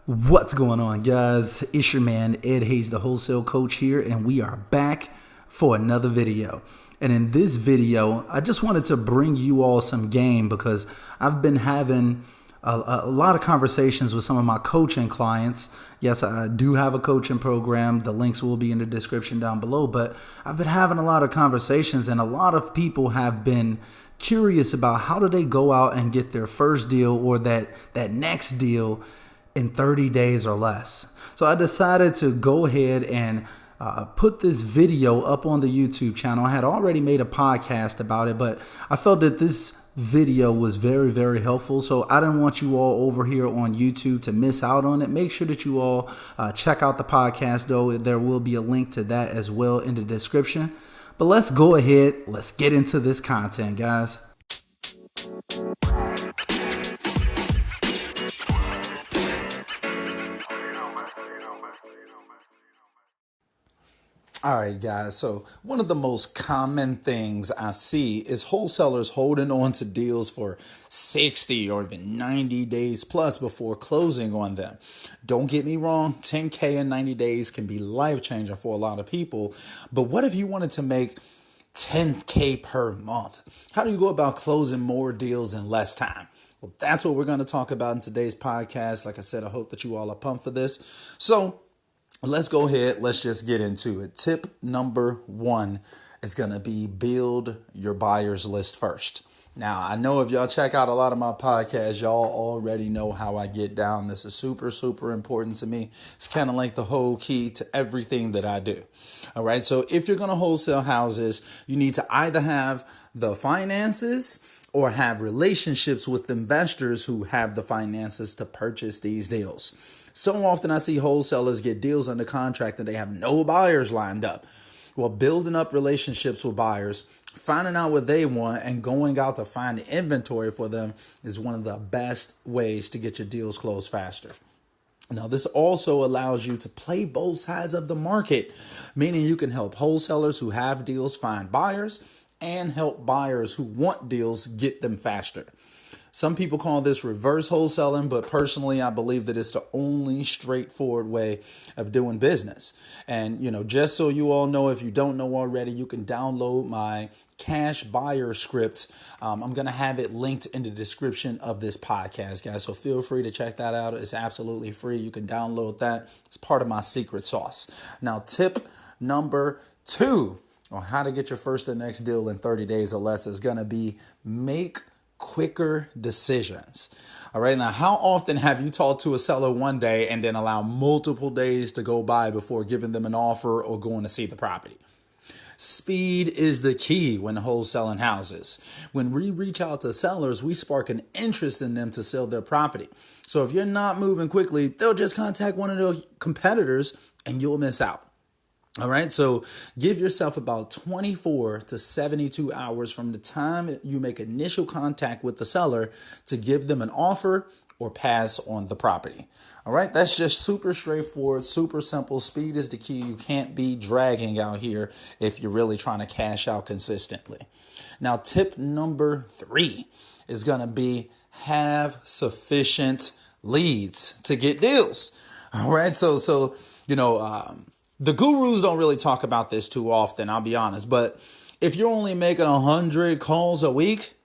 What's going on, guys? It's your man Ed Hayes, the wholesale coach here, and we are back for another video. And in this video, I just wanted to bring you all some game because I've been having a lot of conversations with some of my coaching clients. Yes, I do have a coaching program. The links will be in the description down below, but I've been having a lot of conversations, and a lot of people have been curious about how do they go out and get their first deal or that next deal in 30 days or less. So I decided to go ahead and put this video up on the YouTube channel. I had already made a podcast about it, but I felt that this video was very, very helpful. So I didn't want you all over here on YouTube to miss out on it. Make sure that you all check out the podcast, though. There will be a link to that as well in the description. But let's go ahead. Let's get into this content, guys. All right, guys. So one of the most common things I see is wholesalers holding on to deals for 60 or even 90 days plus before closing on them. Don't get me wrong, 10K in 90 days can be life-changing for a lot of people. But what if you wanted to make 10K per month? How do you go about closing more deals in less time? Well, that's what we're going to talk about in today's podcast. Like I said, I hope that you all are pumped for this. So let's go ahead. Let's just get into it. Tip number one is going to be build your buyers list first. Now, I know if y'all check out a lot of my podcasts, y'all already know how I get down. This is super, super important to me. It's kind of like the whole key to everything that I do. All right. So if you're going to wholesale houses, you need to either have the finances or have relationships with investors who have the finances to purchase these deals. So often I see wholesalers get deals under contract and they have no buyers lined up. Well, building up relationships with buyers, finding out what they want, and going out to find inventory for them is one of the best ways to get your deals closed faster. Now, this also allows you to play both sides of the market, meaning you can help wholesalers who have deals find buyers and help buyers who want deals get them faster. Some people call this reverse wholesaling, but personally, I believe that it's the only straightforward way of doing business. And, just so you all know, if you don't know already, you can download my cash buyer script. I'm going to have it linked in the description of this podcast, guys. So feel free to check that out. It's absolutely free. You can download that. It's part of my secret sauce. Now, tip number two on how to get your first and next deal in 30 days or less is going to be make quicker decisions. All right. Now, how often have you talked to a seller one day and then allow multiple days to go by before giving them an offer or going to see the property? Speed is the key when wholesaling houses. When we reach out to sellers, we spark an interest in them to sell their property. So if you're not moving quickly, they'll just contact one of their competitors and you'll miss out. All right, so give yourself about 24 to 72 hours from the time you make initial contact with the seller to give them an offer or pass on the property. All right, that's just super straightforward, super simple. Speed is the key. You can't be dragging out here if you're really trying to cash out consistently. Now, tip number three is going to be have sufficient leads to get deals. All right, the gurus don't really talk about this too often, I'll be honest. But if you're only making 100 calls a week,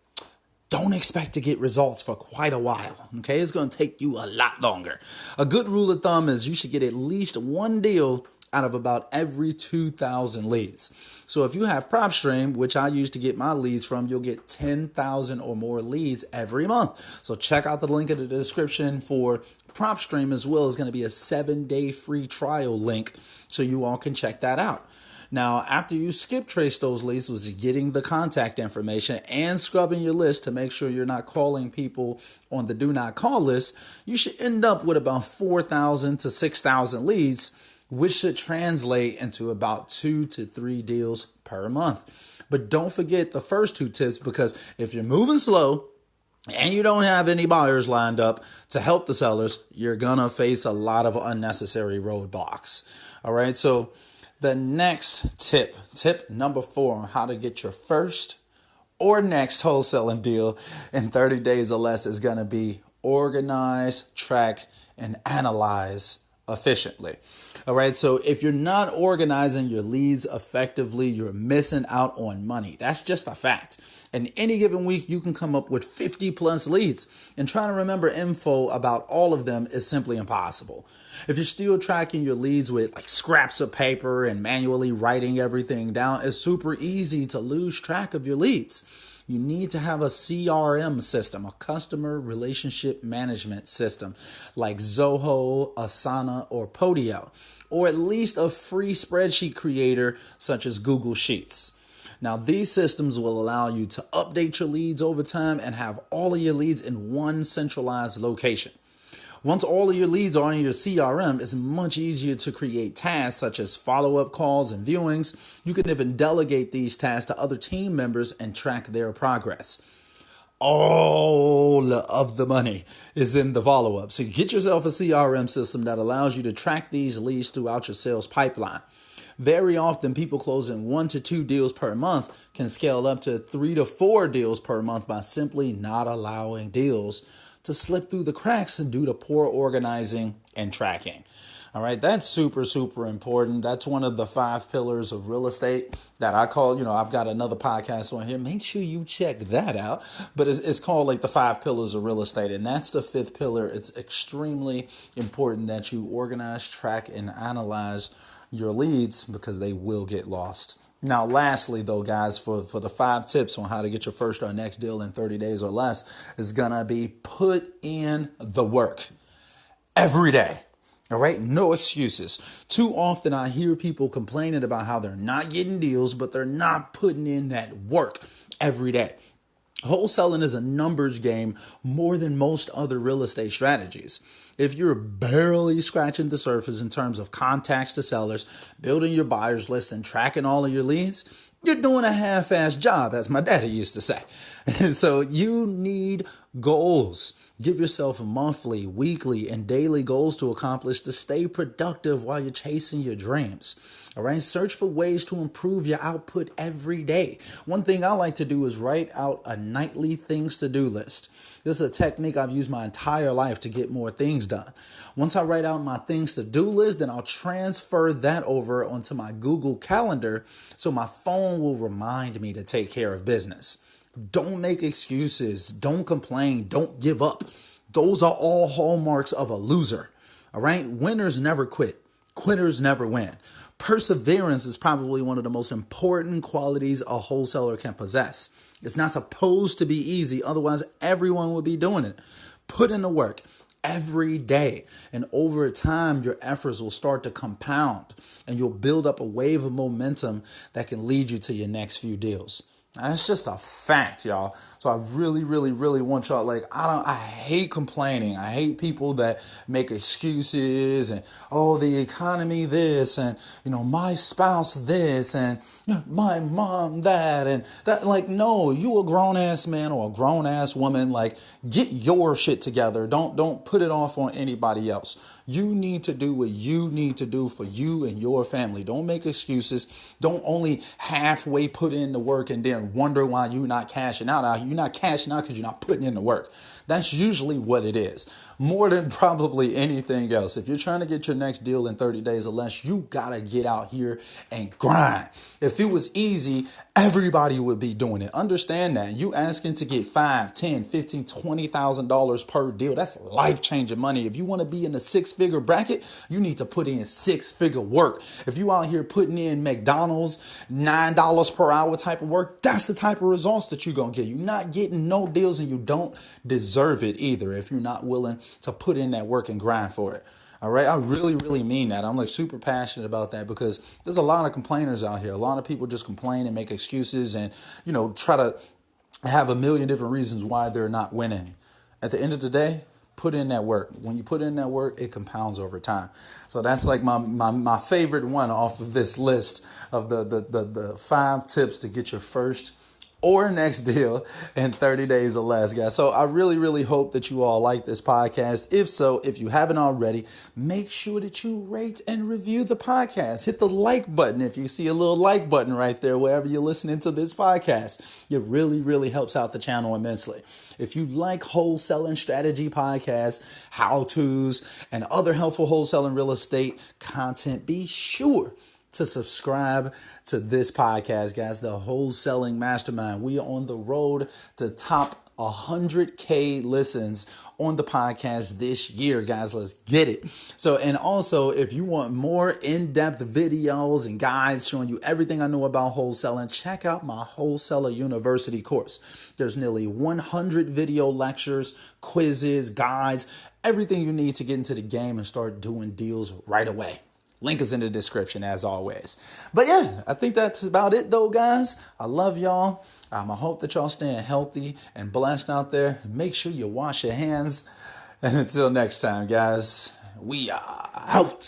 don't expect to get results for quite a while. Okay, it's going to take you a lot longer. A good rule of thumb is you should get at least one deal out of about every 2,000 leads. So if you have PropStream, which I use to get my leads from, you'll get 10,000 or more leads every month. So check out the link in the description for PropStream, as well as going to be a 7-day free trial link so you all can check that out. Now, after you skip trace those leads, which is getting the contact information and scrubbing your list to make sure you're not calling people on the do not call list, you should end up with about 4,000 to 6,000 leads, which should translate into about 2 to 3 deals per month. But don't forget the first two tips, because if you're moving slow and you don't have any buyers lined up to help the sellers, you're going to face a lot of unnecessary roadblocks. All right. So the next tip number 4 on how to get your first or next wholesaling deal in 30 days or less is going to be organize, track, and analyze efficiently. All right. So if you're not organizing your leads effectively, you're missing out on money. That's just a fact. In any given week, you can come up with 50 plus leads, and trying to remember info about all of them is simply impossible. If you're still tracking your leads with like scraps of paper and manually writing everything down, it's super easy to lose track of your leads. You need to have a CRM system, a customer relationship management system like Zoho, Asana, or Podio, or at least a free spreadsheet creator such as Google Sheets. Now, these systems will allow you to update your leads over time and have all of your leads in one centralized location. Once all of your leads are in your CRM, it's much easier to create tasks such as follow-up calls and viewings. You can even delegate these tasks to other team members and track their progress. All of the money is in the follow-up. So get yourself a CRM system that allows you to track these leads throughout your sales pipeline. Very often, people closing 1 to 2 deals per month can scale up to 3 to 4 deals per month by simply not allowing deals to slip through the cracks due to poor organizing and tracking. All right, that's super, super important. That's one of the 5 pillars of real estate that I call, I've got another podcast on here. Make sure you check that out. But it's called like the 5 pillars of real estate. And that's the 5th pillar. It's extremely important that you organize, track, and analyze your leads because they will get lost. Now, lastly, though, guys, for the 5 tips on how to get your first or next deal in 30 days or less is going to be put in the work every day. All right. No excuses. Too often I hear people complaining about how they're not getting deals, but they're not putting in that work every day. Wholesaling is a numbers game more than most other real estate strategies. If you're barely scratching the surface in terms of contacts to sellers, building your buyers list, and tracking all of your leads, you're doing a half-assed job, as my daddy used to say. So you need goals. Give yourself monthly, weekly, and daily goals to accomplish to stay productive while you're chasing your dreams. All right. Search for ways to improve your output every day. One thing I like to do is write out a nightly things to do list. This is a technique I've used my entire life to get more things done. Once I write out my things to do list, then I'll transfer that over onto my Google Calendar so my phone will remind me to take care of business. Don't make excuses. Don't complain. Don't give up. Those are all hallmarks of a loser. All right. Winners never quit. Quitters never win. Perseverance is probably one of the most important qualities a wholesaler can possess. It's not supposed to be easy. Otherwise, everyone would be doing it. Put in the work every day. And over time, your efforts will start to compound and you'll build up a wave of momentum that can lead you to your next few deals. That's just a fact, y'all. So I really, really, really want y'all, I hate complaining. I hate people that make excuses and, the economy this and, my spouse this and my mom that and that. No, you a grown ass man or a grown ass woman, get your shit together. Don't put it off on anybody else. You need to do what you need to do for you and your family. Don't make excuses. Don't only halfway put in the work and then wonder why you're not cashing out. You're not cashing out because you're not putting in the work. That's usually what it is. More than probably anything else. If you're trying to get your next deal in 30 days or less, you got to get out here and grind. If it was easy, everybody would be doing it. Understand that. You asking to get $5, $10, $15, $20,000 per deal. That's life-changing money. If you want to be in the 6-figure bracket, you need to put in 6-figure work. If you out here putting in McDonald's, $9 per hour type of work, that's the type of results that you're going to get. You're not getting no deals and you don't deserve it either if you're not willing to put in that work and grind for it. All right. I really, really mean that. I'm super passionate about that because there's a lot of complainers out here. A lot of people just complain and make excuses and, try to have a million different reasons why they're not winning. At the end of the day, put in that work. When you put in that work, it compounds over time. So that's my favorite one off of this list of the 5 tips to get your first or next deal in 30 days or less, guys. So I really, really hope that you all like this podcast. If so, if you haven't already, make sure that you rate and review the podcast. Hit the like button if you see a little like button right there wherever you're listening to this podcast. It really, really helps out the channel immensely. If you like wholesaling strategy podcasts, how-tos, and other helpful wholesaling real estate content, be sure to subscribe to this podcast, guys, the Wholesaling Mastermind. We are on the road to top 100K listens on the podcast this year, guys. Let's get it. So, and also, if you want more in-depth videos and guides showing you everything I know about wholesaling, check out my Wholesaler University course. There's nearly 100 video lectures, quizzes, guides, everything you need to get into the game and start doing deals right away. Link is in the description as always. But yeah, I think that's about it though, guys. I love y'all. I hope that y'all staying healthy and blessed out there. Make sure you wash your hands. And until next time, guys, we are out.